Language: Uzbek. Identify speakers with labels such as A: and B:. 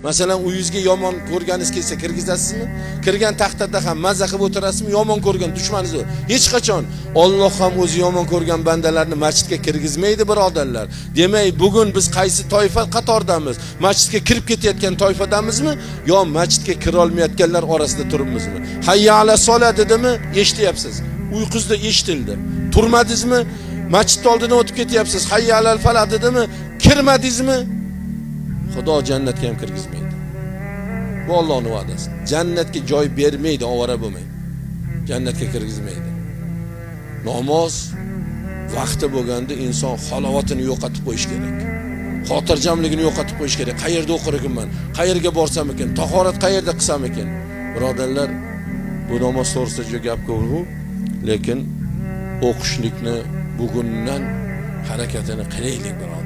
A: Masalan, uyingizga yomon ko'rganingiz kelsa kirgizasizmi? Kirgan taqdirda ham mazza qilib o'tirasizmi? Yomon ko'rgan dushmaningiz bor. Hech qachon Alloh ham o'zi yomon ko'rgan bandalarni masjidga kirgizmaydi, birodarlar. Demak, bugun biz qaysi toifa qatordamiz? Masjidga kirib ketayotgan toifadamizmi yo masjidga kira olmayotganlar orasida turibmizmi? Hayya ala solat dedimi? Eshityapsiz. Uyquzda eshitildi. Turmadingizmi? Masjid oldidan o'tib ketyapsiz. Hayya alal falah dedimi? Kirmadingizmi? Xudo jannatga ham kirgizmaydi. Bu Allohning va'dasi. Jannatga joy bermaydi, ovora bo'lmang. Jannatga kirgizmaydi. Namoz vaqti bo'lganda inson halovatini yo'qotib qo'yish kerak. Xotirjamligini yo'qotib qo'yish kerak. Qayerda o'qir ekanman? Qayerga borsam ekan? Tahorat qayerda qilsam ekan? Birodarlar, bu namoz to'g'risida juda gap ko'p, lekin o'qishlikni bugundan harakatini qilaylik, birodar.